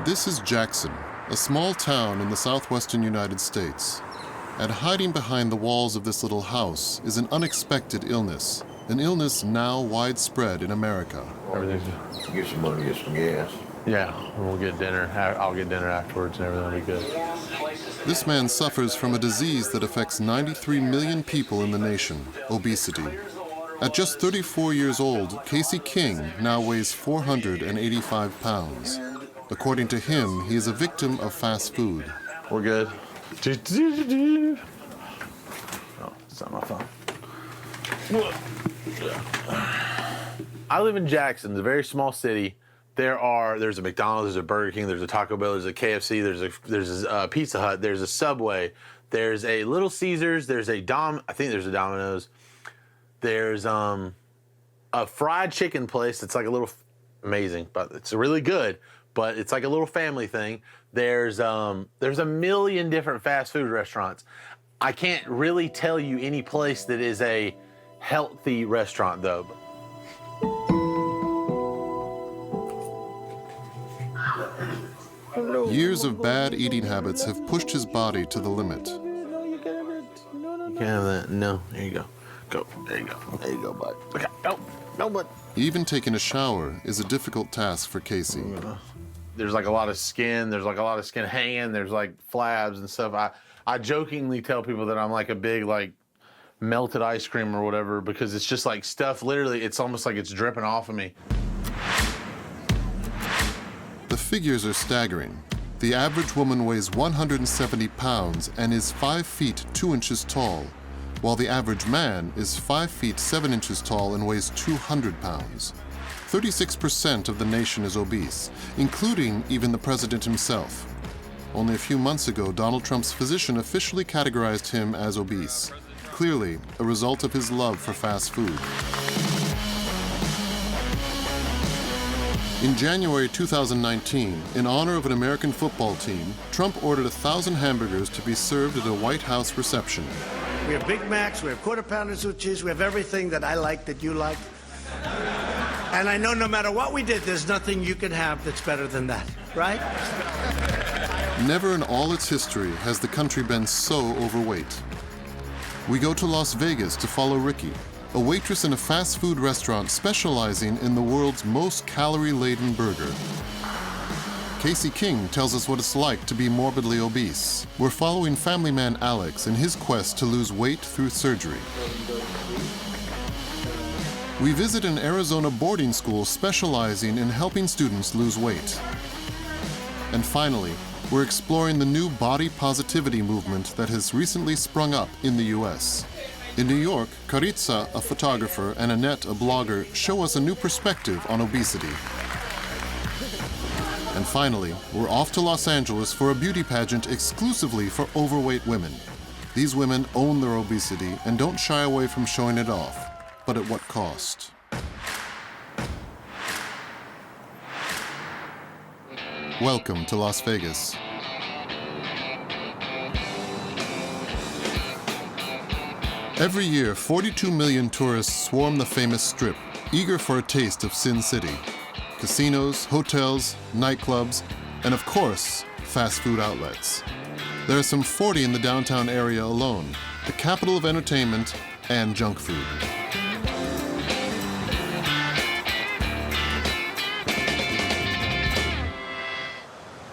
This is Jackson, a small town in the southwestern United States. And hiding behind the walls of this little house is an unexpected illness, an illness now widespread in America. Everything's... Get some money, get some gas. Yeah, we'll get dinner. I'll get dinner afterwards and everything will be good. This man suffers from a disease that affects 93 million people in the nation, obesity. At just 34 years old, Casey King now weighs 485 pounds. According to him, he is a victim of fast food. We're good. Oh, it's not my phone. I live in Jackson, it's a very small city. There's a McDonald's, there's a Burger King, there's a Taco Bell, there's a KFC, there's a Pizza Hut, there's a Subway, there's a Little Caesars, there's a I think there's a Domino's. There's a fried chicken place that's like a little amazing, but it's really good, but it's like a little family thing. There's a million different fast food restaurants. I can't really tell you any place that is a healthy restaurant though. Years of bad eating habits have pushed his body to the limit. You can't have that. No, there you go. Go. There you go. There you go, bud. Okay. No, bud. Even taking a shower is a difficult task for Casey. There's like a lot of skin. There's like a lot of skin hanging. There's like flabs and stuff. I jokingly tell people that I'm like a big like melted ice cream or whatever because it's just like stuff. Literally, it's almost like it's dripping off of me. The figures are staggering. The average woman weighs 170 pounds and is 5 feet 2 inches tall, while the average man is 5 feet 7 inches tall and weighs 200 pounds. 36% of the nation is obese, including even the president himself. Only a few months ago, Donald Trump's physician officially categorized him as obese, clearly a result of his love for fast food. In January 2019, in honor of an American football team, Trump ordered 1,000 hamburgers to be served at a White House reception. We have Big Macs, we have Quarter Pounders with cheese, we have everything that I like, that you like. And I know no matter what we did, there's nothing you can have that's better than that, right? Never in all its history has the country been so overweight. We go to Las Vegas to follow Ricky, a waitress in a fast food restaurant specializing in the world's most calorie-laden burger. Casey King tells us what it's like to be morbidly obese. We're following family man Alex in his quest to lose weight through surgery. We visit an Arizona boarding school specializing in helping students lose weight. And finally, we're exploring the new body positivity movement that has recently sprung up in the US. In New York, Caritza, a photographer, and Annette, a blogger, show us a new perspective on obesity. And finally, we're off to Los Angeles for a beauty pageant exclusively for overweight women. These women own their obesity and don't shy away from showing it off. But at what cost? Welcome to Las Vegas. Every year, 42 million tourists swarm the famous Strip, eager for a taste of Sin City. Casinos, hotels, nightclubs, and of course, fast food outlets. There are some 40 in the downtown area alone, the capital of entertainment and junk food.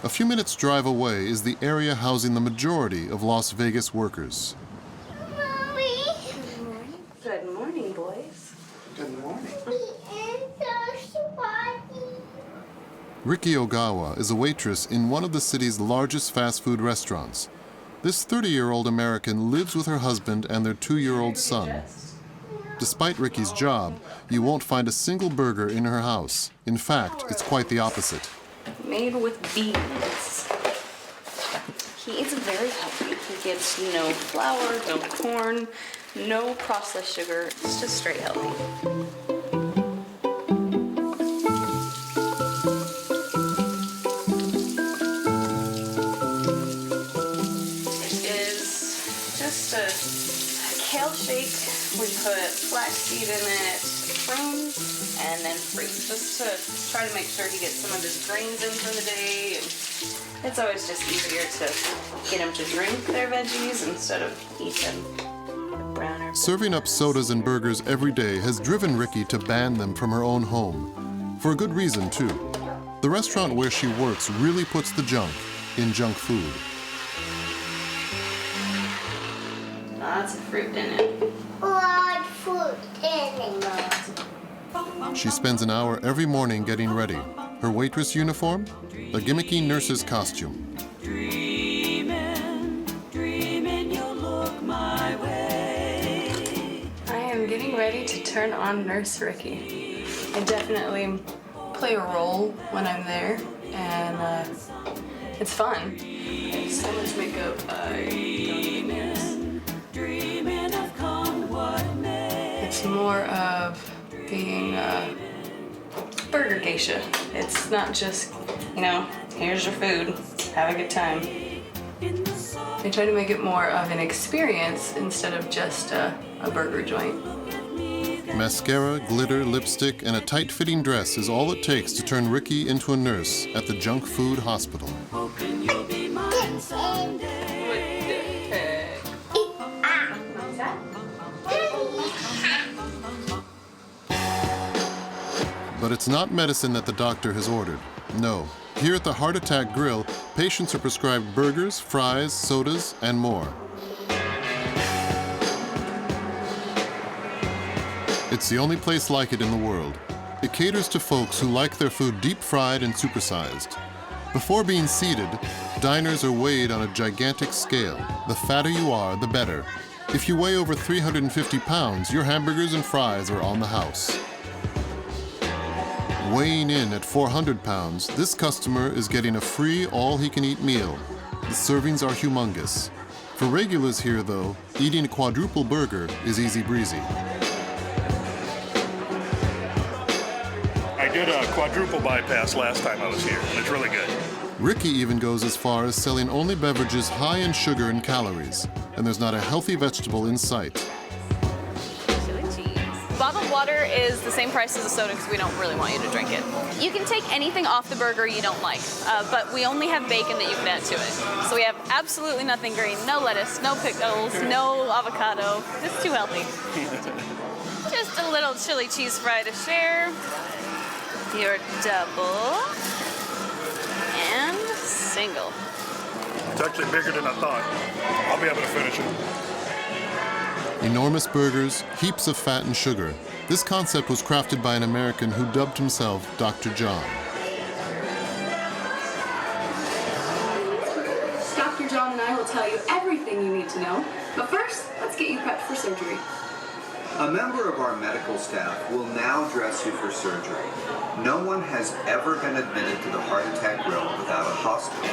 A few minutes' drive away is the area housing the majority of Las Vegas workers. Good morning, boys. Good morning. Riki Ogawa is a waitress in one of the city's largest fast food restaurants. This 30-year-old American lives with her husband and their 2-year-old son. Despite Ricky's job, you won't find a single burger in her house. In fact, it's quite the opposite. Made with beans. He eats very healthy. He gets no flour, no corn, no processed sugar. It's just straight healthy. Is just a kale shake. We put flaxseed in it, prunes, and then fruit, just to try to make sure he gets some of his grains in for the day. And it's always just easier to get him to drink their veggies instead of eat them browner. Serving up sodas and burgers every day has driven Ricky to ban them from her own home. For a good reason, too. The restaurant where she works really puts the junk in junk food. Lots of fruit in it. What fruit in it? She spends an hour every morning getting ready. Her waitress uniform, a gimmicky nurse's costume. Dreaming, dreaming you'll look my way. I am getting ready to turn on Nurse Ricky. I definitely play a role when I'm there, and it's fun. There's so much makeup, I don't even notice. Dreaming of come what may. It's more of being a burger geisha. It's not just, you know, here's your food, have a good time. I try to make it more of an experience instead of just a burger joint. Mascara, glitter, lipstick, and a tight-fitting dress is all it takes to turn Ricky into a nurse at the junk food hospital. Hoping you'll be mine someday. But it's not medicine that the doctor has ordered. No. Here at the Heart Attack Grill, patients are prescribed burgers, fries, sodas, and more. It's the only place like it in the world. It caters to folks who like their food deep-fried and supersized. Before being seated, diners are weighed on a gigantic scale. The fatter you are, the better. If you weigh over 350 pounds, your hamburgers and fries are on the house. Weighing in at 400 pounds, this customer is getting a free all-he-can-eat meal. The servings are humongous. For regulars here, though, eating a quadruple burger is easy breezy. I did a quadruple bypass last time I was here, and it's really good. Ricky even goes as far as selling only beverages high in sugar and calories, and there's not a healthy vegetable in sight. Bottled water is the same price as a soda because we don't really want you to drink it. You can take anything off the burger you don't like, but we only have bacon that you can add to it. So we have absolutely nothing green, no lettuce, no pickles, no avocado. It's too healthy. Just a little chili cheese fry to share. Your double and single. It's actually bigger than I thought. I'll be able to finish it. Enormous burgers, heaps of fat and sugar. This concept was crafted by an American who dubbed himself Dr. John. Dr. John and I will tell you everything you need to know. But first, let's get you prepped for surgery. A member of our medical staff will now dress you for surgery. No one has ever been admitted to the Heart Attack Grill without a hospital.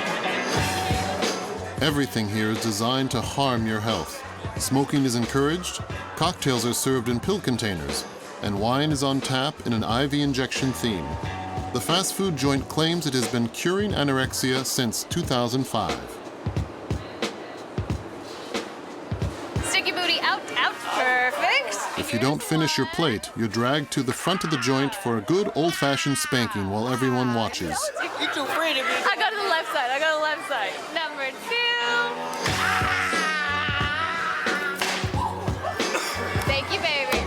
Everything here is designed to harm your health. Smoking is encouraged, cocktails are served in pill containers, and wine is on tap in an IV injection theme. The fast food joint claims it has been curing anorexia since 2005. Sticky booty out, out, perfect. If you don't finish your plate, you're dragged to the front of the joint for a good old-fashioned spanking while everyone watches. You're too pretty, baby. I go to the left side, I go to the left side. Number 2. Thank you, baby.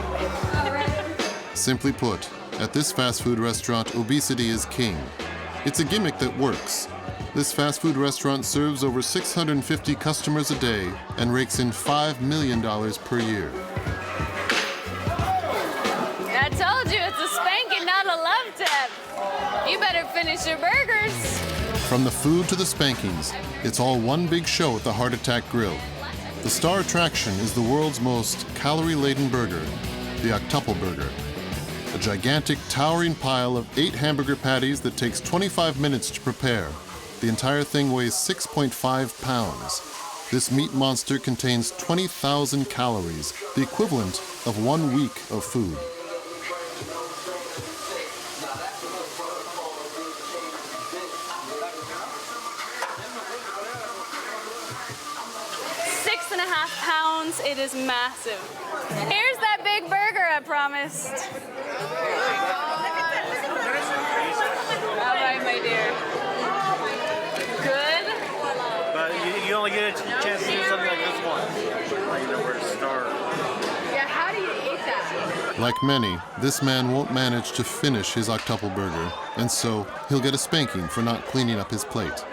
Simply put, at this fast food restaurant, obesity is king. It's a gimmick that works. This fast food restaurant serves over 650 customers a day and rakes in $5 million per year. I told you, it's a spanking, not a love tap. You better finish your burgers. From the food to the spankings, it's all one big show at the Heart Attack Grill. The star attraction is the world's most calorie-laden burger, the octuple burger. A gigantic, towering pile of 8 hamburger patties that takes 25 minutes to prepare. The entire thing weighs 6.5 pounds. This meat monster contains 20,000 calories, the equivalent of 1 week of food. £6.5 It is massive. Here's that big burger I promised. Like many, this man won't manage to finish his octuple burger, and so he'll get a spanking for not cleaning up his plate.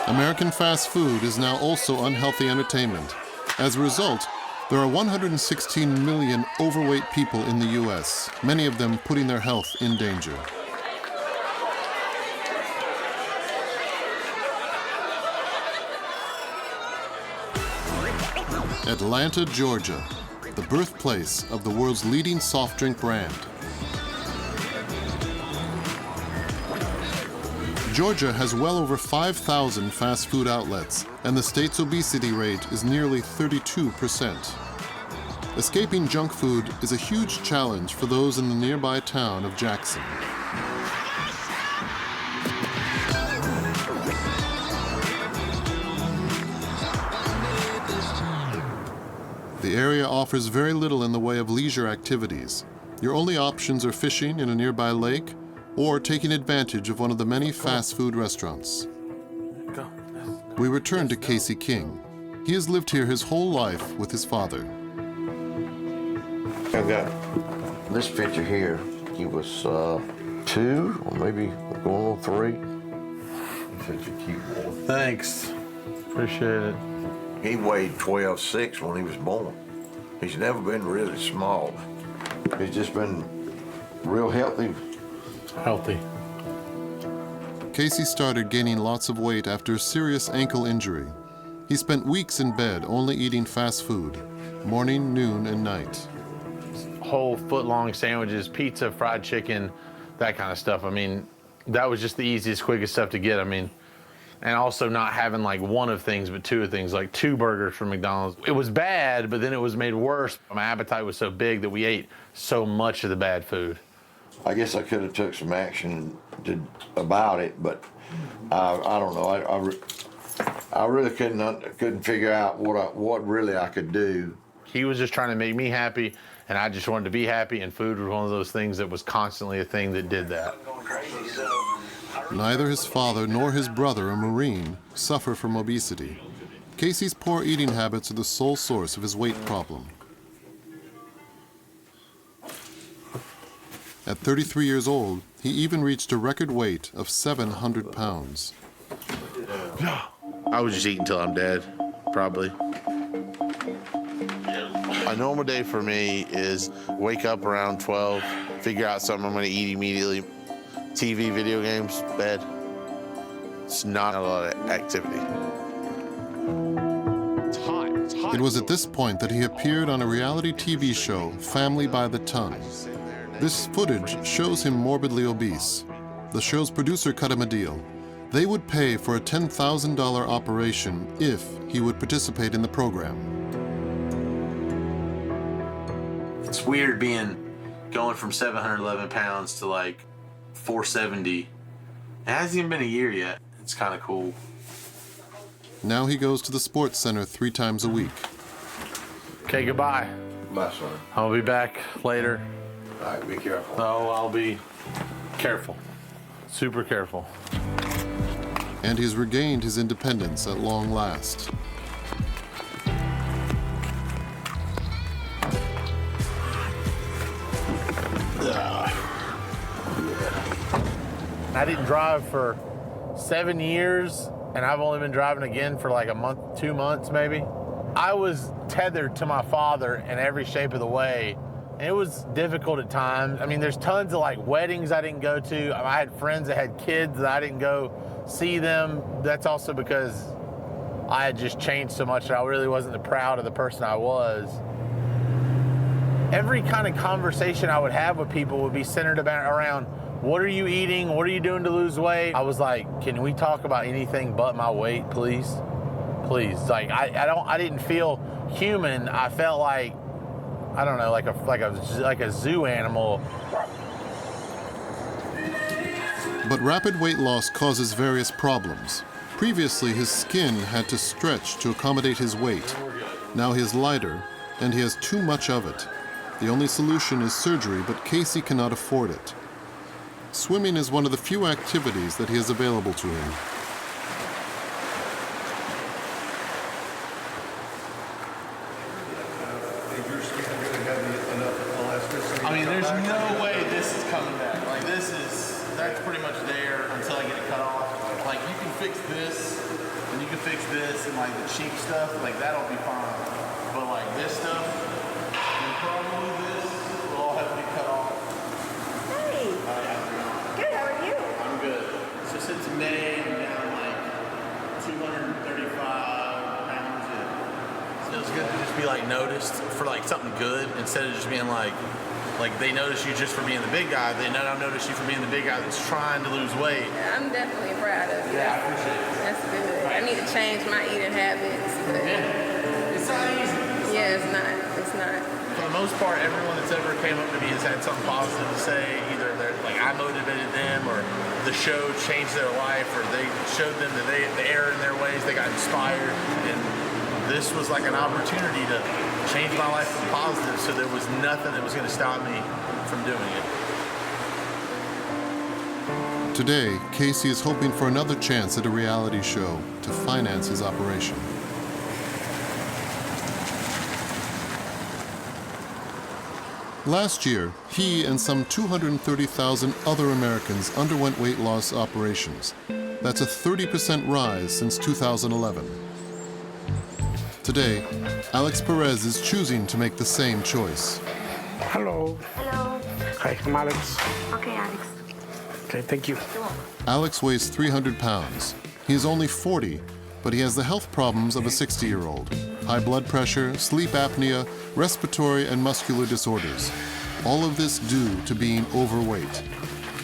American fast food is now also unhealthy entertainment. As a result, there are 116 million overweight people in the U.S., many of them putting their health in danger. Atlanta, Georgia, the birthplace of the world's leading soft drink brand. Georgia has well over 5,000 fast food outlets, and the state's obesity rate is nearly 32%. Escaping junk food is a huge challenge for those in the nearby town of Jackson. The area offers very little in the way of leisure activities. Your only options are fishing in a nearby lake or taking advantage of one of the many fast food restaurants. We return to Casey King. He has lived here his whole life with his father. I've got this picture here. He was 2 or maybe going on 3. He's such a cute boy. Thanks. Appreciate it. He weighed 12.6 when he was born. He's never been really small. He's just been real healthy. Healthy. Casey started gaining lots of weight after a serious ankle injury. He spent weeks in bed only eating fast food, morning, noon, and night. Whole foot-long sandwiches, pizza, fried chicken, that kind of stuff. I mean, that was just the easiest, quickest stuff to get. I mean, and also not having like one of things, but 2 of things, like 2 burgers from McDonald's. It was bad, but then it was made worse. My appetite was so big that we ate so much of the bad food. I guess I could have took some action about it, but I don't know. I really couldn't figure out what really I could do. He was just trying to make me happy, and I just wanted to be happy, and food was one of those things that was constantly a thing that did that. Neither his father nor his brother, a Marine, suffer from obesity. Casey's poor eating habits are the sole source of his weight problem. At 33 years old, he even reached a record weight of 700 pounds. I would just eat until I'm dead, probably. A normal day for me is wake up around 12, figure out something I'm going to eat immediately. TV, video games, bed. It's not a lot of activity. It's hot. It's hot. It was at this point that he appeared on a reality TV show, Family by the Ton. This footage shows him morbidly obese. The show's producer cut him a deal. They would pay for a $10,000 operation if he would participate in the program. It's weird going from 711 pounds to like 470. It hasn't even been a year yet. It's kind of cool. Now he goes to the sports center 3 times a week. Okay, goodbye. Bye, son. I'll be back later. All right, be careful. Oh, I'll be careful. Super careful. And he's regained his independence at long last. I didn't drive for 7 years, and I've only been driving again for like a month, 2 months maybe. I was tethered to my father in every shape of the way. And it was difficult at times. I mean, there's tons of like weddings I didn't go to. I had friends that had kids that I didn't go see them. That's also because I had just changed so much that I really wasn't proud of the person I was. Every kind of conversation I would have with people would be centered around, what are you eating? What are you doing to lose weight? I was like, can we talk about anything but my weight, please? Please. Like, I didn't feel human. I felt like, I don't know, like a zoo animal. But rapid weight loss causes various problems. Previously, his skin had to stretch to accommodate his weight. Now he is lighter, and he has too much of it. The only solution is surgery, but Casey cannot afford it. Swimming is one of the few activities that he has available to him. if you're going to have enough elasticity. I mean, there's no way this is coming back. Like that's pretty much there until I get it cut off. Like you can fix this, and you can fix this, and like the cheap stuff, like that'll be fine. But like this stuff, and probably this will all have to be cut off. Hey. Good. How are you? I'm good. So since May, I'm down like 235 pounds. So it's good to just be like noticed for like something good instead of just being like they notice you just for being the big guy. They don't notice you for being the big guy that's trying to lose weight. I'm definitely proud of you. Yeah, I appreciate it. That's good. I need to change my eating habits. But yeah, it's not easy. Yeah, it's not. It's not. For the most part, everyone that's ever came up to me has had something positive to say. Either they're like I motivated them, or the show changed their life, or they showed them that the error in their ways. They got inspired, and this was like an opportunity to change my life for the positive. So there was nothing that was going to stop me from doing it. Today, Casey is hoping for another chance at a reality show to finance his operation. Last year, he and some 230,000 other Americans underwent weight loss operations. That's a 30% rise since 2011. Today, Alex Perez is choosing to make the same choice. Hello. Hello. Hi, I'm Alex. Okay, Alex. Okay, thank you. Alex weighs 300 pounds. He is only 40, but he has the health problems of a 60-year-old. High blood pressure, sleep apnea, respiratory and muscular disorders. All of this due to being overweight.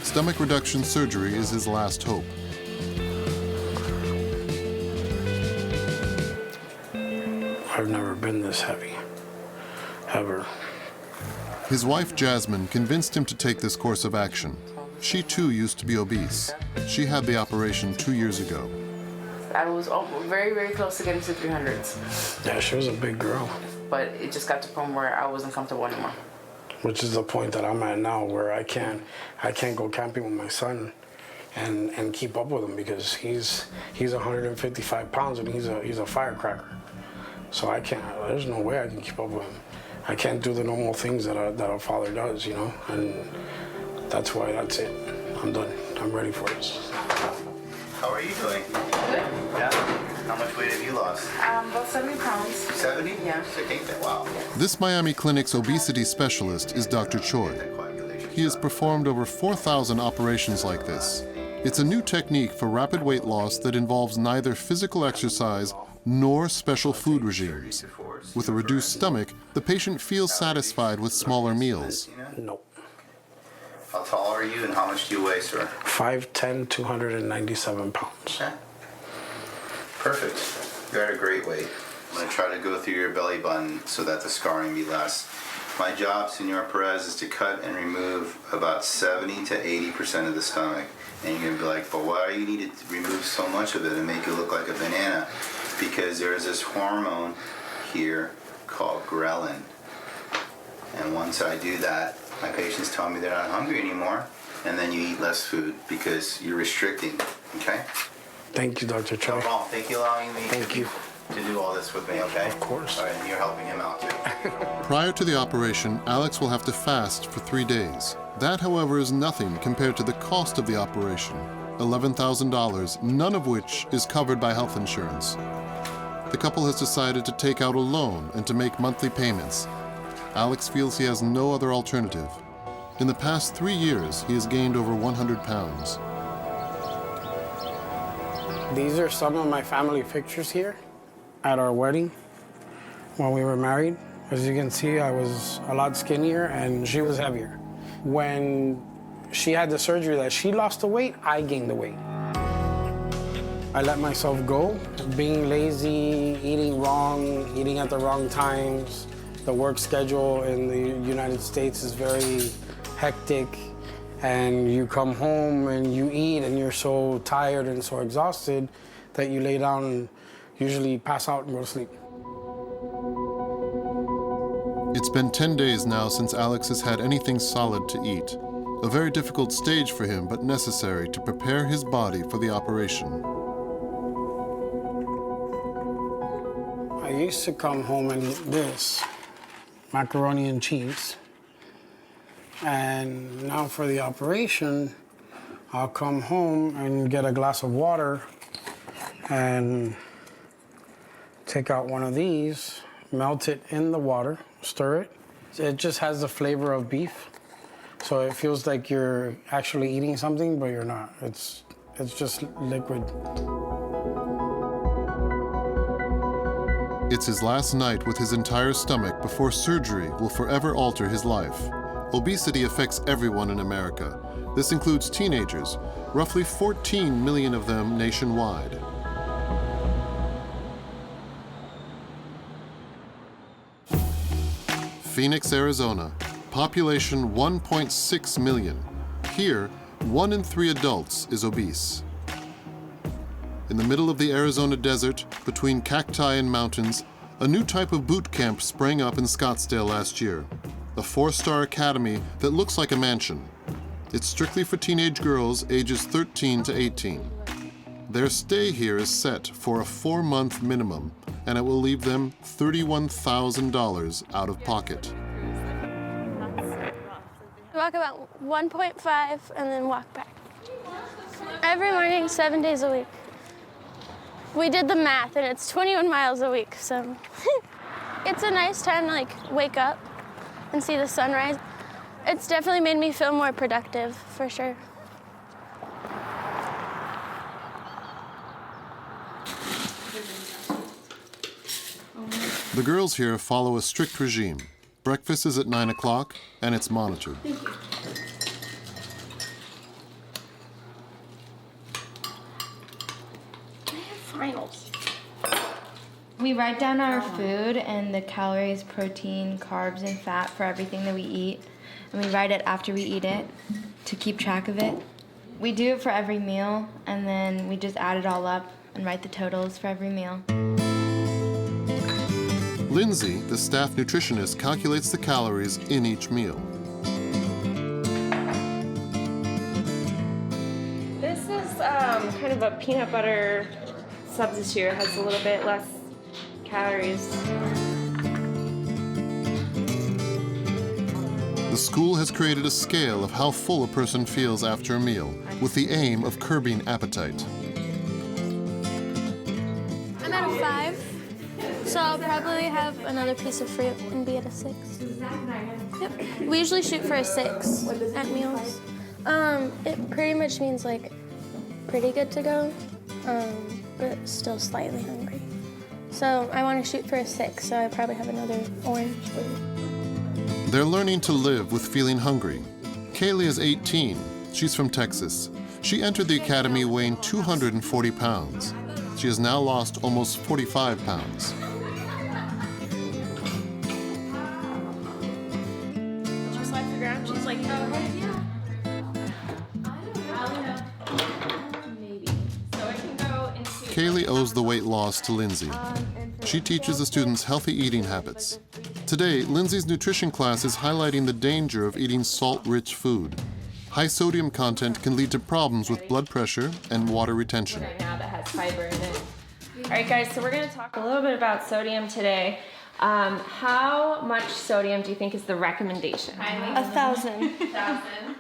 Stomach reduction surgery is his last hope. I've never been this heavy, ever. His wife, Jasmine, convinced him to take this course of action. She too used to be obese. She had the operation 2 years ago. I was very, very close to getting to 300s. Yeah, she was a big girl. But it just got to the point where I wasn't comfortable anymore. Which is the point that I'm at now, where I can't go camping with my son and keep up with him, because he's 155 pounds and he's a firecracker. So I can't. There's no way I can keep up with him. I can't do the normal things that a father does, you know. And that's why. That's it. I'm done. I'm ready for this. How are you doing? Good. Yeah. How much weight have you lost? About 70 pounds. 70? Yeah. Wow. This Miami clinic's obesity specialist is Dr. Choi. He has performed over 4,000 operations like this. It's a new technique for rapid weight loss that involves neither physical exercise nor special food regimes. With a reduced stomach, the patient feels satisfied with smaller meals. Nope. How tall are you and how much do you weigh, sir? 5'10", 297 pounds. Okay. Perfect. You're at a great weight. I'm going to try to go through your belly button so that the scarring be less. My job, Senor Perez, is to cut and remove about 70 to 80% of the stomach. And you're going to be like, but why do you need to remove so much of it and make it look like a banana? Because there's this hormone here called ghrelin. And once I do that, my patients tell me they're not hungry anymore, and then you eat less food because you're restricting, okay? Thank you, Dr. Choi. No problem. Thank you for allowing me to do all this with me, okay? Of course. All right, and you're helping him out, too. Prior to the operation, Alex will have to fast for 3 days. That, however, is nothing compared to the cost of the operation, $11,000, none of which is covered by health insurance. The couple has decided to take out a loan and to make monthly payments. Alex feels he has no other alternative. In the past 3 years, he has gained over 100 pounds. These are some of my family pictures here at our wedding when we were married. As you can see, I was a lot skinnier and she was heavier. When she had the surgery that she lost the weight, I gained the weight. I let myself go, being lazy, eating wrong, eating at the wrong times. The work schedule in the United States is very hectic, and you come home and you eat and you're so tired and so exhausted that you lay down and usually pass out and go to sleep. It's been 10 days now since Alex has had anything solid to eat. A very difficult stage for him, but necessary to prepare his body for the operation. I used to come home and eat this macaroni and cheese. And now for the operation, I'll come home and get a glass of water and take out one of these, melt it in the water, stir it. It just has the flavor of beef. So it feels like you're actually eating something, but you're not. It's just liquid. It's his last night with his entire stomach before surgery will forever alter his life. Obesity affects everyone in America. This includes teenagers, roughly 14 million of them nationwide. Phoenix, Arizona. Population 1.6 million. Here, 1 in 3 adults is obese. In the middle of the Arizona desert, between cacti and mountains, a new type of boot camp sprang up in Scottsdale last year. A 4-star academy that looks like a mansion. It's strictly for teenage girls ages 13 to 18. Their stay here is set for a 4-month minimum, and it will leave them $31,000 out of pocket. Walk about 1.5 and then walk back. Every morning, 7 days a week. We did the math and it's 21 miles a week, so. It's a nice time to wake up and see the sunrise. It's definitely made me feel more productive, for sure. The girls here follow a strict regime. Breakfast is at 9 o'clock, and it's monitored. Thank you. I have finals. We write down our food and the calories, protein, carbs, and fat for everything that we eat. And we write it after we eat it to keep track of it. We do it for every meal, and then we just add it all up and write the totals for every meal. Lindsay, the staff nutritionist, calculates the calories in each meal. This is kind of a peanut butter substitute. It has a little bit less calories. The school has created a scale of how full a person feels after a meal, with the aim of curbing appetite. I'm at a 5. So I'll probably have another piece of fruit and be at a 6. Yep. We usually shoot for a 6 at meals. It pretty much means pretty good to go, but still slightly hungry. So I want to shoot for a 6, so I probably have another orange. They're learning to live with feeling hungry. Kaylee is 18. She's from Texas. She entered the academy weighing 240 pounds. She has now lost almost 45 pounds. She's like, oh, yeah. Maybe. So it can go into... Kaylee owes the weight loss to Lindsay. She teaches the students healthy eating habits. Today, Lindsay's nutrition class is highlighting the danger of eating salt-rich food. High sodium content can lead to problems with blood pressure and water retention. Right now that has fiber in it. All right, guys, so we're going to talk a little bit about sodium today. How much sodium do you think is the recommendation? 1,000.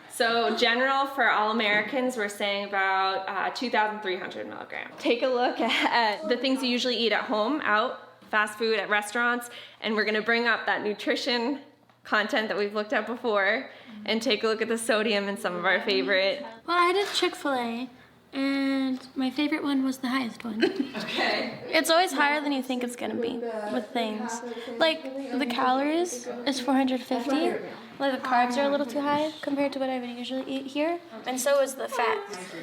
So general for all Americans, we're saying about 2,300 milligrams. Take a look at the things you usually eat at home, out, fast food, at restaurants, and we're gonna bring up that nutrition content that we've looked at before and take a look at the sodium in some of our favorite. Well, I did Chick-fil-A, and my favorite one was the highest one. Okay. It's always higher than you think it's gonna be with things. The calories is 450. The carbs are a little too high compared to what I would usually eat here. And so is the fat.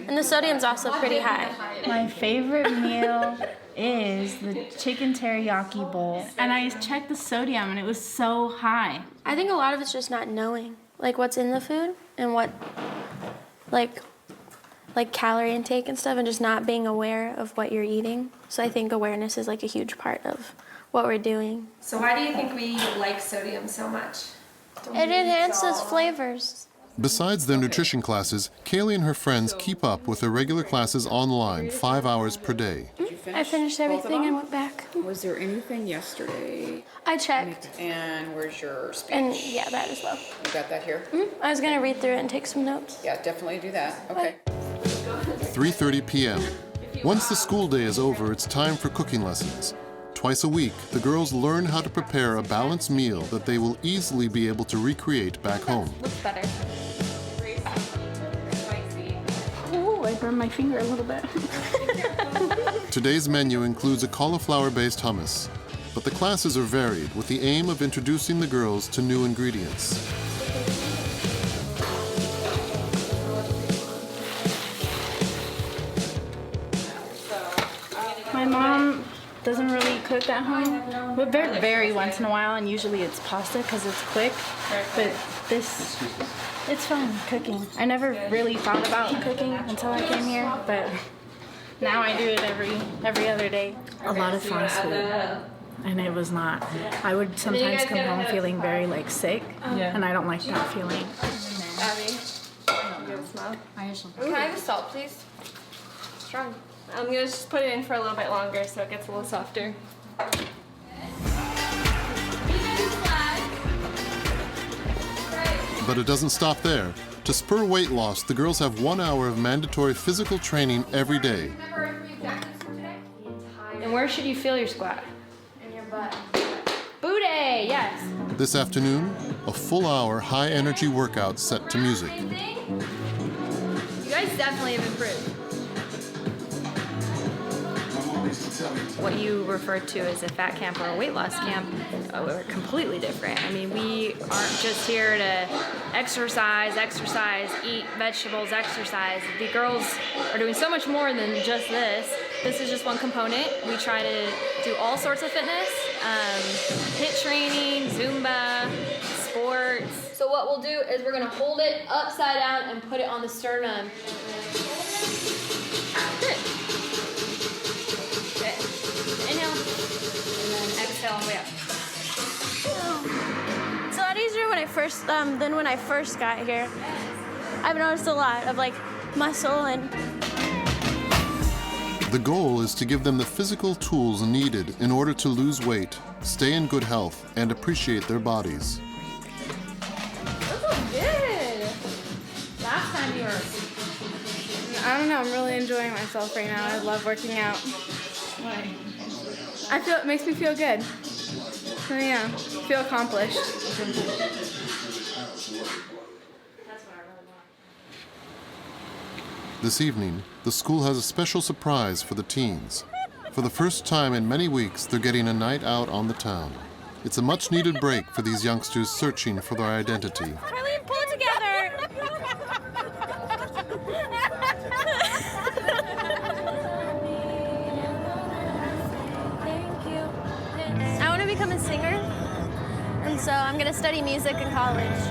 And the sodium's also pretty high. My favorite meal is the chicken teriyaki bowl. And I checked the sodium and it was so high. I think a lot of it's just not knowing what's in the food and what calorie intake and stuff, and just not being aware of what you're eating. So I think awareness is a huge part of what we're doing. So why do you think we like sodium so much? It enhances flavors. Besides their nutrition classes, Kaylee and her friends keep up with their regular classes online 5 hours per day. I finished everything and went back. Was there anything yesterday? I checked. And where's your speech? And yeah, that as well. You got that here? I was gonna read through it and take some notes. Yeah, definitely do that. Okay. 3:30 p.m. Once the school day is over, it's time for cooking lessons. Twice a week, the girls learn how to prepare a balanced meal that they will easily be able to recreate back home. Looks better. Ooh, I burned my finger a little bit. Today's menu includes a cauliflower-based hummus, but the classes are varied with the aim of introducing the girls to new ingredients. My mom doesn't really cook at home, but very once in a while, and usually it's pasta because it's quick. But this, it's fun cooking. I never really thought about cooking until I came here, but now I do it every other day. A lot of fast food, and it was not. I would sometimes come home feeling very like sick, and I don't like that feeling. Abby, good smell. Can I have a salt, please? Strong. I'm gonna just put it in for a little bit longer so it gets a little softer. But it doesn't stop there. To spur weight loss, the girls have 1 hour of mandatory physical training every day. And where should you feel your squat? In your butt. Booty, yes. This afternoon, a full hour high-energy workout set to music. You guys definitely have improved. What you referred to as a fat camp or a weight loss camp are completely different. I mean, we aren't just here to exercise, eat vegetables, exercise. The girls are doing so much more than just this. This is just one component. We try to do all sorts of fitness, HIIT training, Zumba, sports. So what we'll do is we're gonna hold it upside down and put it on the sternum. Good. Inhale, and then exhale all the way up. It's a lot easier when I first than when I first got here. I've noticed a lot of like muscle and. The goal is to give them the physical tools needed in order to lose weight, stay in good health, and appreciate their bodies. That looks good. Last time you were. I don't know, I'm really enjoying myself right now. I love working out. Why? I feel it makes me feel good. So yeah, feel accomplished. This evening, the school has a special surprise for the teens. For the first time in many weeks, they're getting a night out on the town. It's a much-needed break for these youngsters searching for their identity. Charlie, pull it together. Thank you. I want to become a singer, and so I'm gonna study music in college.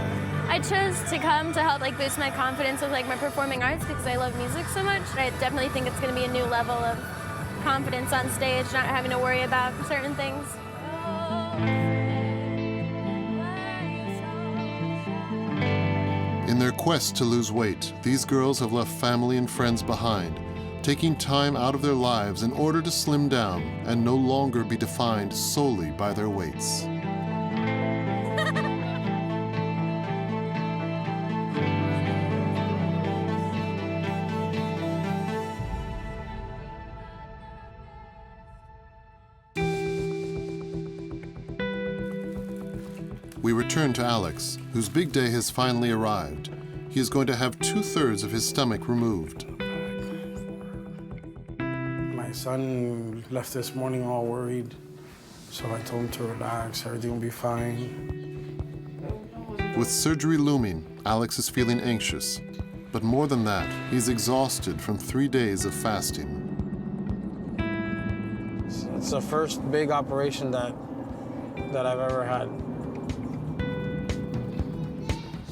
I chose to come to help like boost my confidence with like my performing arts because I love music so much. I definitely think it's gonna be a new level of confidence on stage, not having to worry about certain things. In their quest to lose weight, these girls have left family and friends behind, taking time out of their lives in order to slim down and no longer be defined solely by their weights. We return to Alex, whose big day has finally arrived. He is going to have 2/3 of his stomach removed. My son left this morning all worried, so I told him to relax, everything will be fine. With surgery looming, Alex is feeling anxious. But more than that, he's exhausted from 3 days of fasting. It's the first big operation that I've ever had.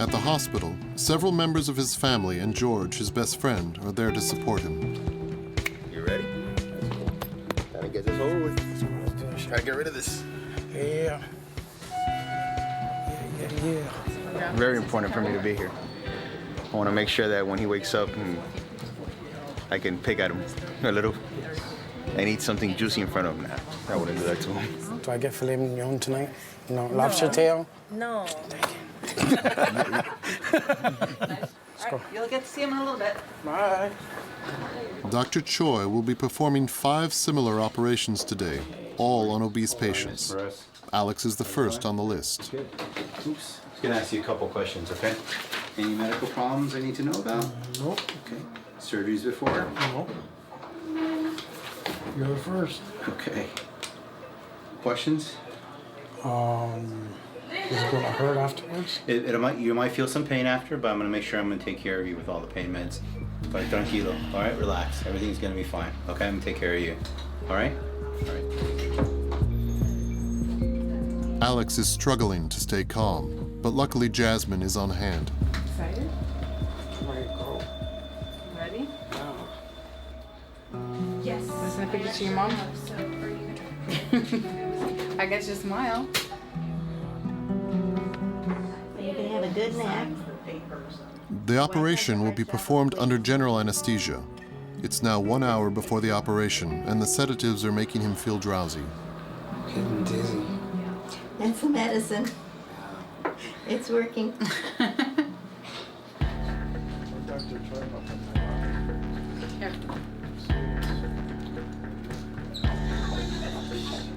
At the hospital, several members of his family and George, his best friend, are there to support him. You ready? Gotta get this over with. Try to get rid of this. Yeah. Very important for me to be here. I want to make sure that when he wakes up, I can pick at him a little. and eat something juicy in front of him. I wouldn't do that to him. Do I get filet mignon tonight? No, lobster tail? No. You'll get to see him in a little bit. Bye. Dr. Choi will be performing 5 similar operations today, all on obese patients. Alex is the first on the list. Good. Oops. I'm gonna ask you a couple questions, okay? Any medical problems I need to know about? Nope. Okay. Surgeries before? Nope. You're first. Okay. Questions? Is it gonna hurt afterwards? You might feel some pain after, but I'm gonna make sure I'm gonna take care of you with all the pain meds. But tranquilo, all right? Relax. Everything's gonna be fine. Okay, I'm gonna take care of you. All right? All right. Alex is struggling to stay calm, but luckily Jasmine is on hand. Excited? Ready to go. Ready? No. Yes. Let's send a picture to your mom. I guess just smile. You can have a good nap. The operation will be performed under general anesthesia. It's now 1 hour before the operation, and the sedatives are making him feel drowsy. Getting dizzy. And some medicine. It's working.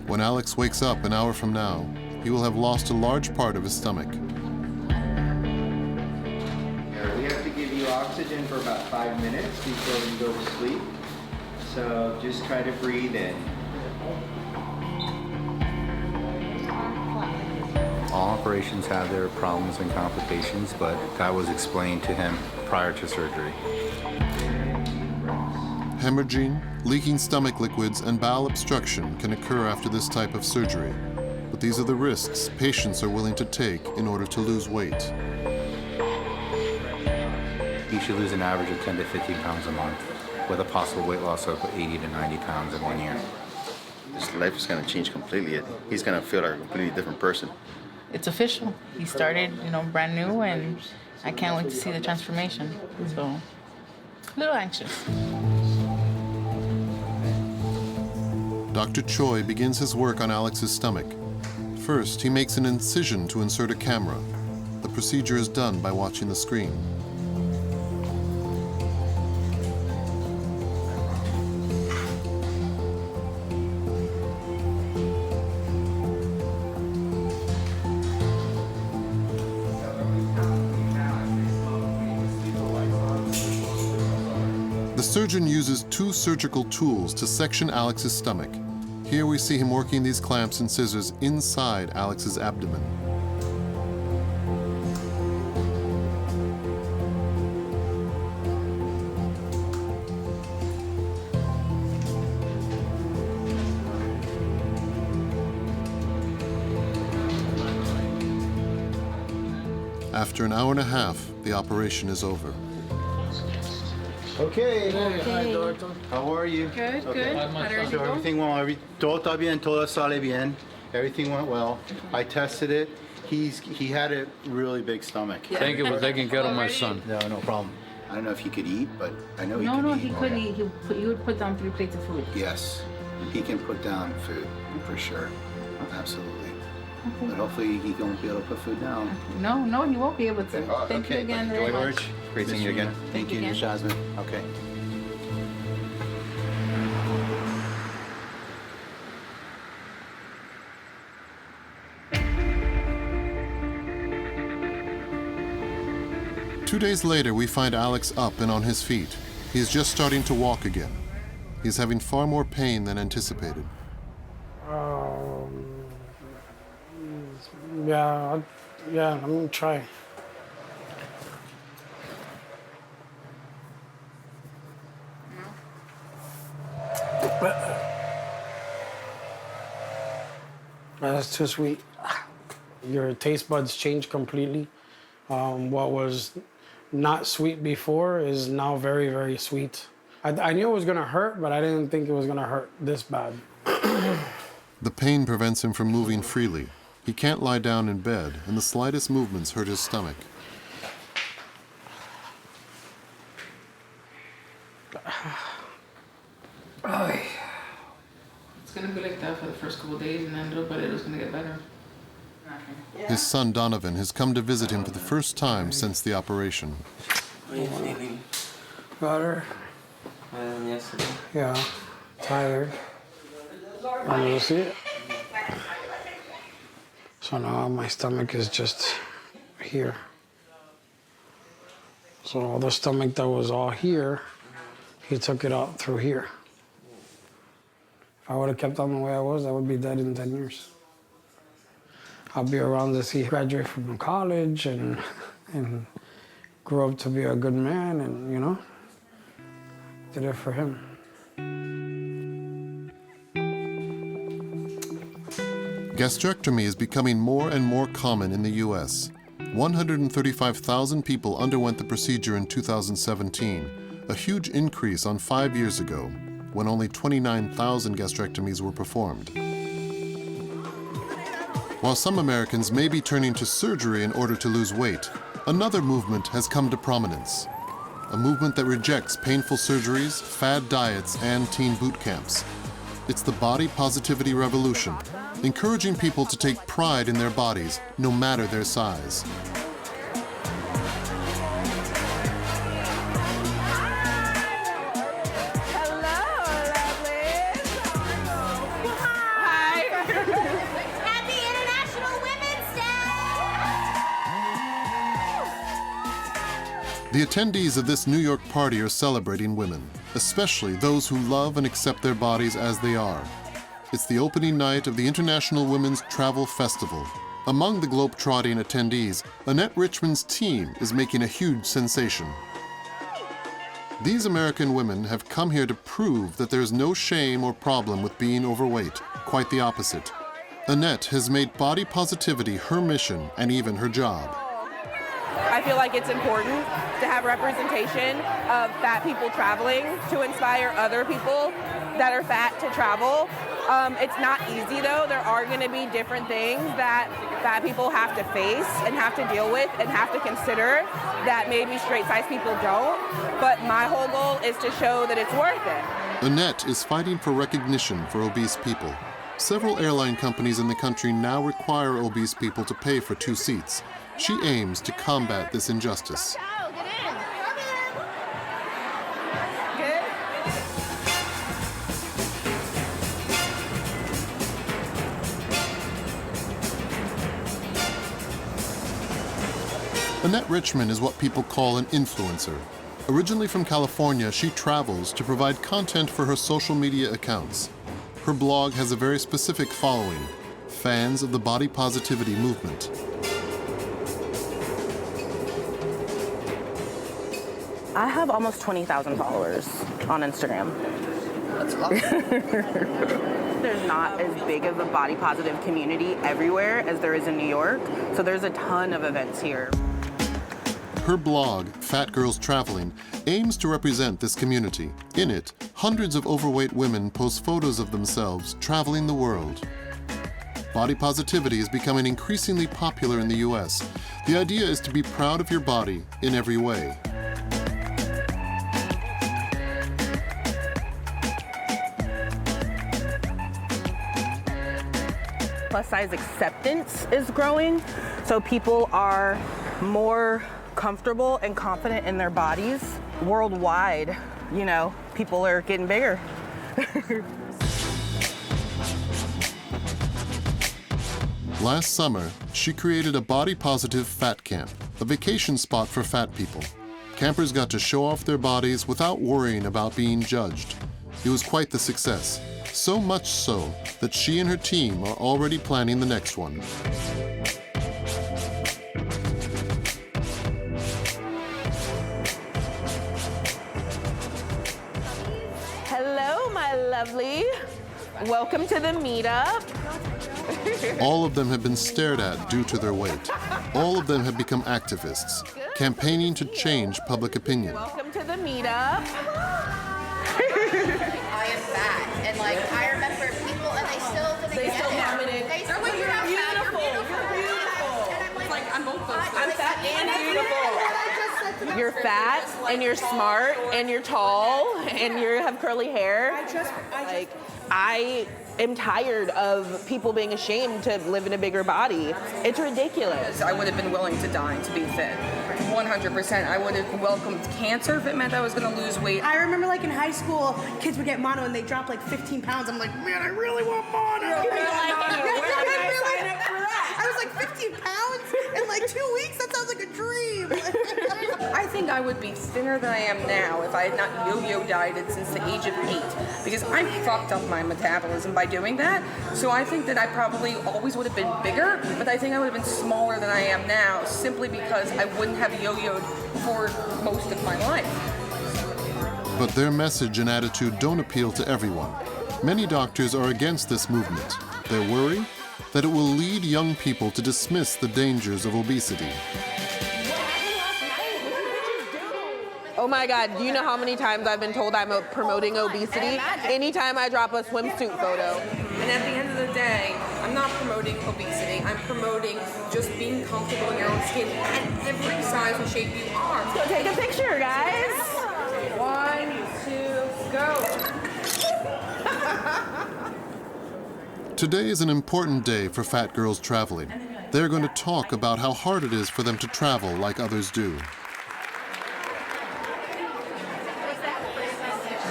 When Alex wakes up an hour from now, he will have lost a large part of his stomach. We have to give you oxygen for about 5 minutes before you go to sleep. So just try to breathe in. All operations have their problems and complications, but that was explained to him prior to surgery. Hemorrhaging, leaking stomach liquids, and bowel obstruction can occur after this type of surgery. But these are the risks patients are willing to take in order to lose weight. He should lose an average of 10 to 15 pounds a month, with a possible weight loss of 80 to 90 pounds in 1 year. His life is going to change completely. He's going to feel like a completely different person. It's official. He started, brand new, and I can't wait to see the transformation. So, a little anxious. Dr. Choi begins his work on Alex's stomach. First, he makes an incision to insert a camera. The procedure is done by watching the screen. The surgeon uses 2 surgical tools to section Alex's stomach. Here we see him working these clamps and scissors inside Alex's abdomen. After an hour and a half, the operation is over. Okay. Okay. How are you? Good, good. How did So everything went todo está bien, todo sale bien. Everything went well. I tested it. He had a really big stomach. Thank you for taking care of my son. No, no problem. I don't know if he could eat, but I know he No, could no, eat. he couldn't eat. He would put down 3 plates of food. Yes, he can put down food, for sure. Absolutely. But hopefully he won't be able to put food down. No, he won't be able to. Thank you Okay, again enjoy very much. George. Great seeing you again. Thank you Miss again. Jasmine. Okay. Two days later, we find Alex up and on his feet. He is just starting to walk again. He is having far more pain than anticipated. Yeah, I'm gonna try. That's too sweet. Your taste buds change completely. What was not sweet before is now very, very sweet. I knew it was gonna hurt, but I didn't think it was gonna hurt this bad. The pain prevents him from moving freely. He can't lie down in bed, and the slightest movements hurt his stomach. gonna be like that for the first couple of days, and then little by little it's gonna get better. His son Donovan has come to visit him for the first time since the operation. How are you feeling? Better. Better than yesterday? Yeah. Tired. Want to see it? So now my stomach is just here. So all the stomach that was all here, he took it out through here. If I would have kept on the way I was, I would be dead in 10 years. I'll be around to see him graduate from college and grow up to be a good man, and you know, did it for him. Gastrectomy is becoming more and more common in the U.S. 135,000 people underwent the procedure in 2017, a huge increase on 5 years ago, when only 29,000 gastrectomies were performed. While some Americans may be turning to surgery in order to lose weight, another movement has come to prominence. A movement that rejects painful surgeries, fad diets, and teen boot camps. It's the body positivity revolution, encouraging people to take pride in their bodies, no matter their size. The attendees of this New York party are celebrating women, especially those who love and accept their bodies as they are. It's the opening night of the International Women's Travel Festival. Among the globe-trotting attendees, Annette Richmond's team is making a huge sensation. These American women have come here to prove that there's no shame or problem with being overweight, quite the opposite. Annette has made body positivity her mission and even her job. I feel like it's important to have representation of fat people traveling to inspire other people that are fat to travel. It's not easy though. There are going to be different things that fat people have to face and have to deal with and have to consider that maybe straight-sized people don't. But my whole goal is to show that it's worth it. Annette is fighting for recognition for obese people. Several airline companies in the country now require obese people to pay for 2 seats. She aims to combat this injustice. Annette Richmond is what people call an influencer. Originally from California, she travels to provide content for her social media accounts. Her blog has a very specific following, fans of the body positivity movement. I have almost 20,000 followers on Instagram. That's awesome. There's not as big of a body positive community everywhere as there is in New York, so there's a ton of events here. Her blog, Fat Girls Traveling, aims to represent this community. In it, hundreds of overweight women post photos of themselves traveling the world. Body positivity is becoming increasingly popular in the US. The idea is to be proud of your body in every way. Plus size acceptance is growing, so people are more comfortable and confident in their bodies. Worldwide, you know, people are getting bigger. Last summer, she created a body-positive fat camp, a vacation spot for fat people. Campers got to show off their bodies without worrying about being judged. It was quite the success, so much so that she and her team are already planning the next one. Hello, my lovely. Welcome to the meetup. All of them have been stared at due to their weight. All of them have become activists, campaigning to change public opinion. Welcome to the meetup. I am fat, and like I remember people, and they still didn't They get still it. commented. They're like, You're beautiful. You're beautiful. It's like I'm both those. I'm fat and beautiful. You're fat and you're smart and you're tall and you have curly hair. I am tired of people being ashamed to live in a bigger body. It's ridiculous. I would have been willing to die to be fit. 100%. I would have welcomed cancer if it meant I was going to lose weight. I remember like in high school, kids would get mono and they dropped like 15 pounds. I'm like, man, I really want mono. I was like 15 pounds in like 2 weeks? That sounds like a dream. I think I would be thinner than I am now if I had not yo-yo dieted since the age of 8, because I fucked up my metabolism by doing that. So I think that I probably always would have been bigger, but I think I would have been smaller than I am now simply because I wouldn't have yo-yoed for most of my life. But their message and attitude don't appeal to everyone. Many doctors are against this movement. They're worried that it will lead young people to dismiss the dangers of obesity. Oh my God, do you know how many times I've been told I'm promoting obesity? Anytime I drop a swimsuit photo. And at the end of the day, I'm not promoting obesity. I'm promoting just being comfortable in your own skin at every size and shape you are. So take a picture, guys. 1, 2, go. Today is an important day for fat girls traveling. They're going to talk about how hard it is for them to travel like others do.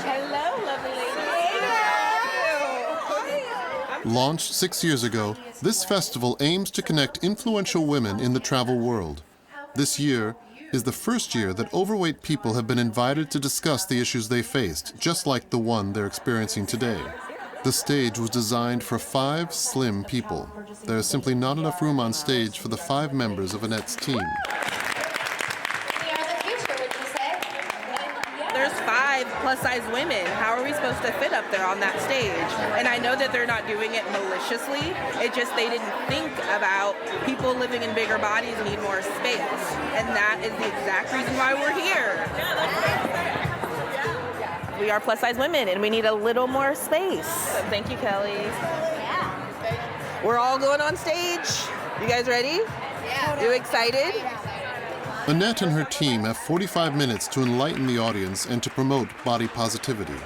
Hello, lovely lady. Launched 6 years ago, this festival aims to connect influential women in the travel world. This year is the first year that overweight people have been invited to discuss the issues they faced, just like the one they're experiencing today. The stage was designed for 5 slim people. There is simply not enough room on stage for the 5 members of Annette's team. There's 5 plus-size women. How are we supposed to fit up there on that stage? And I know that they're not doing it maliciously. It just they didn't think about people living in bigger bodies need more space. And that is the exact reason why we're here. We are plus-size women, and we need a little more space. So thank you, Kelly. Yeah. We're all going on stage. You guys ready? Yeah. You excited? Annette and her team have 45 minutes to enlighten the audience and to promote body positivity.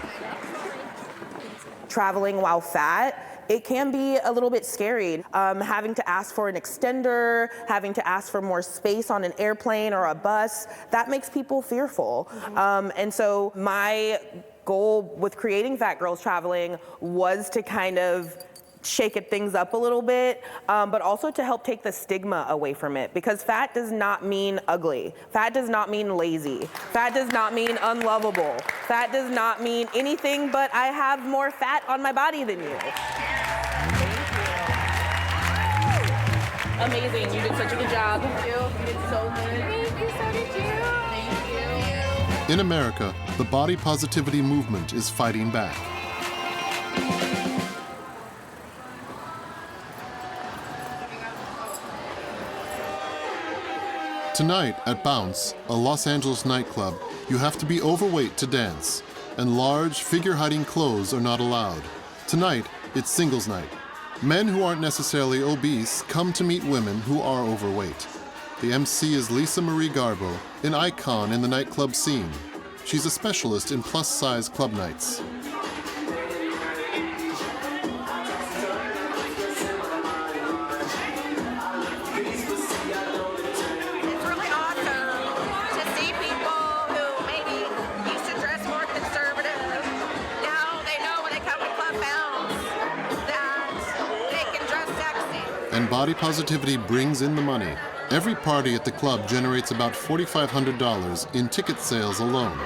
Traveling while fat, it can be a little bit scary. Having to ask for an extender, having to ask for more space on an airplane or a bus, that makes people fearful. And so my goal with creating Fat Girls Traveling was to kind of shake things up a little bit, but also to help take the stigma away from it, because fat does not mean ugly. Fat does not mean lazy. Fat does not mean unlovable. Fat does not mean anything but I have more fat on my body than you. Amazing, you did such a good job. Thank you, you did so good. Thank you, so did you. Thank you. In America, the body positivity movement is fighting back. Tonight at Bounce, a Los Angeles nightclub, you have to be overweight to dance, and large, figure-hiding clothes are not allowed. Tonight, it's singles night. Men who aren't necessarily obese come to meet women who are overweight. The MC is Lisa Marie Garbo, an icon in the nightclub scene. She's a specialist in plus-size club nights. And body positivity brings in the money. Every party at the club generates about $4,500 in ticket sales alone.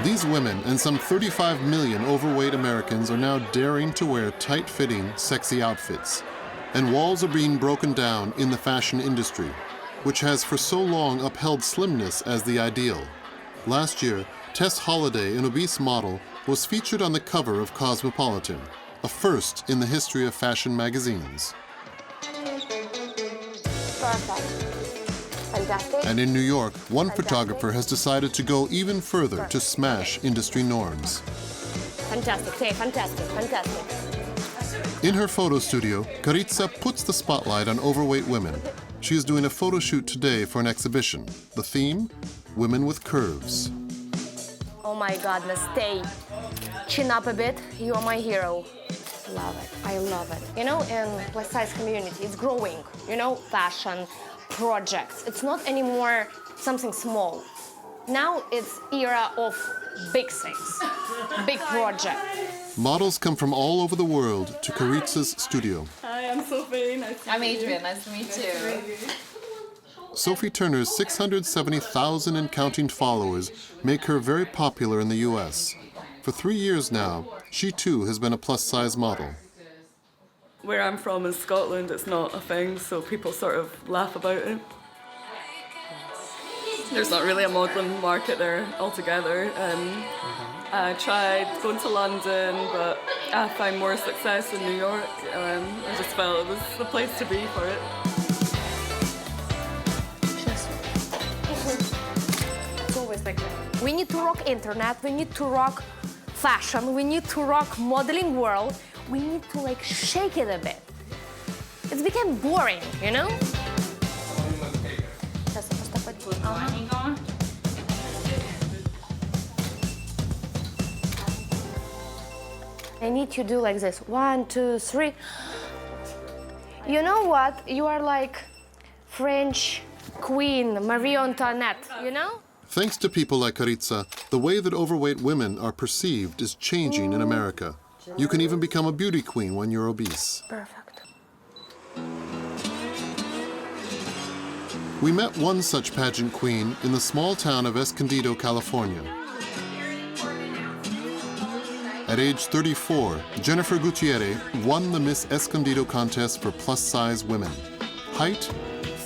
These women and some 35 million overweight Americans are now daring to wear tight-fitting, sexy outfits. And walls are being broken down in the fashion industry, which has for so long upheld slimness as the ideal. Last year, Tess Holliday, an obese model, was featured on the cover of Cosmopolitan, a first in the history of fashion magazines. Fantastic. And in New York, one photographer has decided to go even further to smash industry norms. Fantastic, say fantastic, fantastic. In her photo studio, Caritza puts the spotlight on overweight women. She is doing a photo shoot today for an exhibition. The theme? Women with curves. Oh oh my goodness, stay, chin up a bit, you are my hero. Love it, I love it. You know, in plus size community, it's growing, you know, fashion, projects. It's not anymore something small. Now it's era of big things, big project. Models come from all over the world to Karitsa's studio. Hi, I'm Sophie. Nice to meet you. I'm Adrian. Nice to meet you. Sophie Turner's 670,000 and counting followers make her very popular in the U.S. For 3 years now, she too has been a plus-size model. Where I'm from in Scotland, it's not a thing, so people sort of laugh about it. There's not really a modelling market there altogether. I tried going to London, but I found more success in New York. I just felt it was the place to be for it. It's always like that. We need to rock internet, we need to rock fashion, we need to rock modeling world, we need to like shake it a bit. It's become boring, you know? I need to do like this. 1, 2, 3. You know what? You are like French Queen Marie Antoinette, you know? Thanks to people like Karitsa, the way that overweight women are perceived is changing in America. You can even become a beauty queen when you're obese. Perfect. We met one such pageant queen in the small town of Escondido, California. At age 34, Jennifer Gutierrez won the Miss Escondido contest for plus-size women. Height,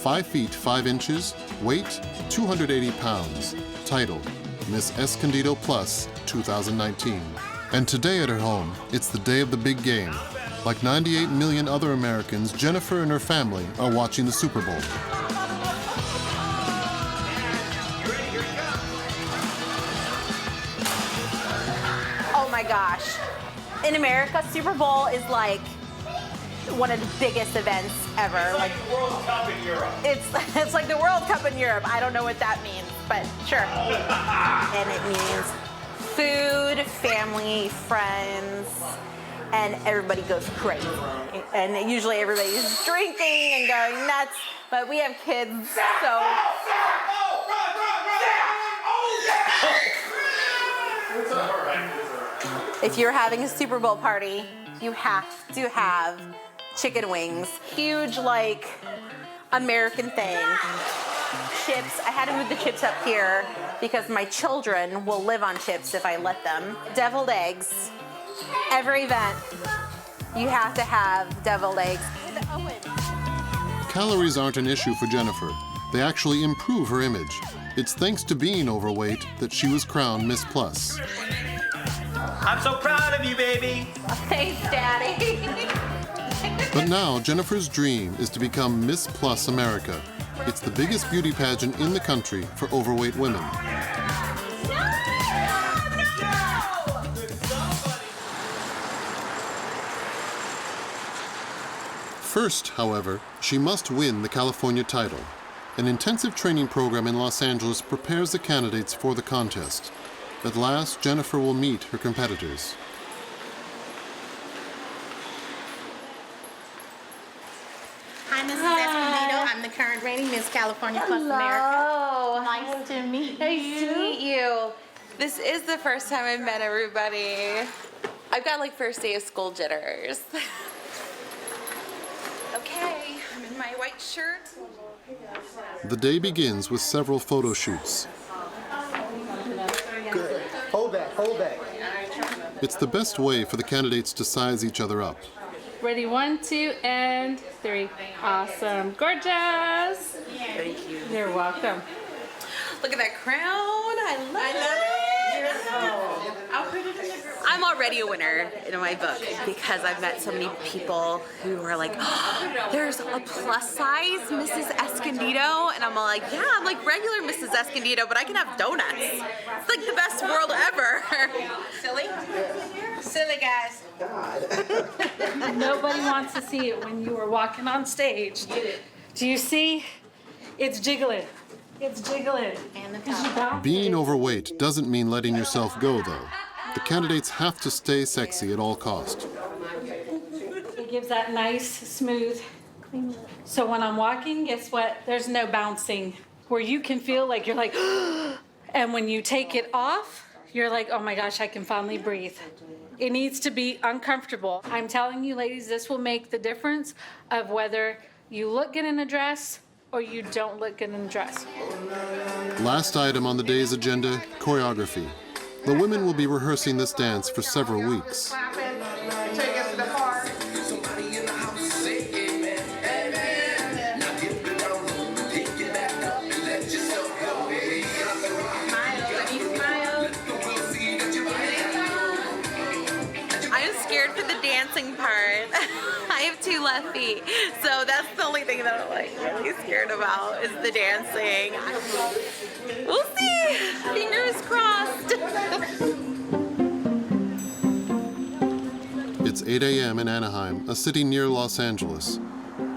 5 feet 5 inches, weight, 280 pounds. Title, Miss Escondido Plus 2019. And today at her home, it's the day of the big game. Like 98 million other Americans, Jennifer and her family are watching the Super Bowl. Oh my gosh. In America, Super Bowl is like one of the biggest events ever. It's like the World Cup in Europe. It's like the World Cup in Europe. I don't know what that means, but sure. And it means food, family, friends, and everybody goes crazy. And usually everybody's drinking and going nuts, but we have kids, so. If you're having a Super Bowl party, you have to have chicken wings. Huge, like, American thing. Chips, I had to move the chips up here because my children will live on chips if I let them. Deviled eggs. Every event, you have to have deviled eggs. Calories aren't an issue for Jennifer. They actually improve her image. It's thanks to being overweight that she was crowned Miss Plus. I'm so proud of you, baby. Thanks, Daddy. But now, Jennifer's dream is to become Miss Plus America. It's the biggest beauty pageant in the country for overweight women. First, however, she must win the California title. An intensive training program in Los Angeles prepares the candidates for the contest. At last, Jennifer will meet her competitors. Hi, Mrs. Escondido. I'm the current reigning Miss California Plus America. Nice to meet you. Nice to meet you. This is the first time I've met everybody. I've got like first day of school jitters. Okay, I'm in my white shirt. The day begins with several photo shoots. Good. Hold back, hold back. It's the best way for the candidates to size each other up. Ready, 1, 2, and 3. Awesome. Gorgeous. Thank you. You're welcome. Look at that crown. I love it. I'll put it in the group. I'm already a winner in my book because I've met so many people who are like, oh, there's a plus size Mrs. Escondido. And I'm all like, yeah, I'm like regular Mrs. Escondido, but I can have donuts. It's like the best world ever. Silly? Silly guys. Nobody wants to see it when you are walking on stage. Do you see? It's jiggling. It's jiggling. And the top. Being overweight doesn't mean letting yourself go, though. The candidates have to stay sexy at all costs. It gives that nice, smooth. So when I'm walking, guess what? There's no bouncing where you can feel like you're like, and when you take it off, you're like, oh my gosh, I can finally breathe. It needs to be uncomfortable. I'm telling you, ladies, this will make the difference of whether you look good in a dress or you don't look good in a dress. Last item on the day's agenda, choreography. The women will be rehearsing this dance for several weeks. I'm scared for the dancing part. I have 2 left feet, so that's the only thing that I'm like really scared about is the dancing. We'll see. Fingers crossed. It's 8 a.m. in Anaheim, a city near Los Angeles.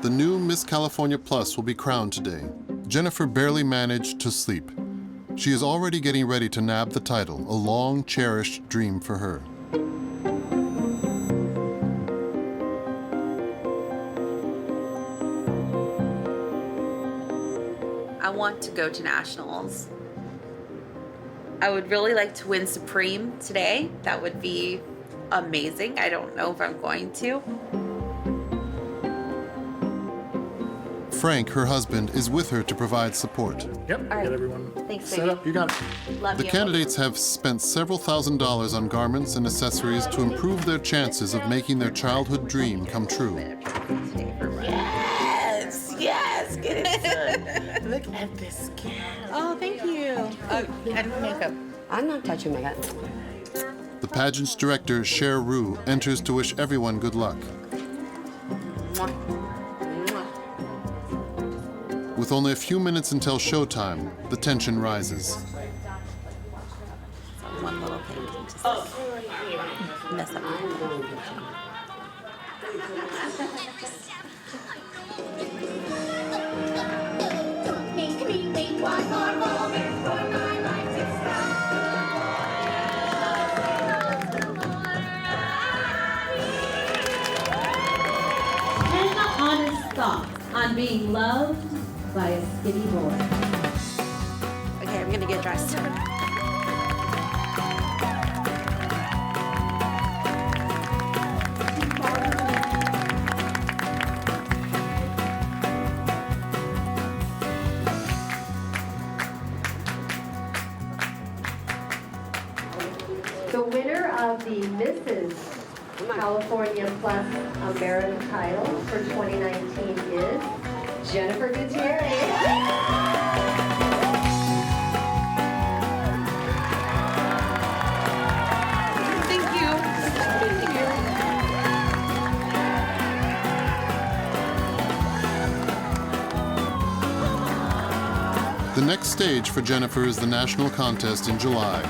The new Miss California Plus will be crowned today. Jennifer barely managed to sleep. She is already getting ready to nab the title, a long cherished dream for her. I want to go to nationals. I would really like to win Supreme today. That would be amazing. I don't know if I'm going to. Frank, her husband, is with her to provide support. Yep, All right. got everyone Thanks, set baby. up. You got it. Love The you. candidates have spent several $1,000s on garments and accessories to improve their chances of making their childhood dream come true. Yes, yes. Get it. Look at this skin. Oh, thank you. Oh, and makeup. I'm not touching makeup. The pageant's director, Cher Rue, enters to wish everyone good luck. With only a few minutes until showtime, the tension rises. One little thing. Just mess up. And the honest thoughts on being loved by a skinny boy. Okay, I'm gonna get dressed. The winner of the Mrs. California Plus America title for 2019 is Jennifer Gutierrez. Thank you. Thank you. The next stage for Jennifer is the national contest in July.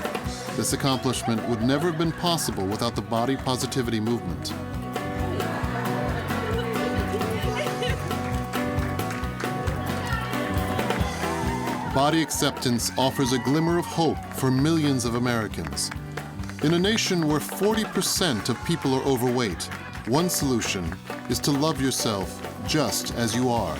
This accomplishment would never have been possible without the body positivity movement. Body acceptance offers a glimmer of hope for millions of Americans. In a nation where 40% of people are overweight, one solution is to love yourself just as you are.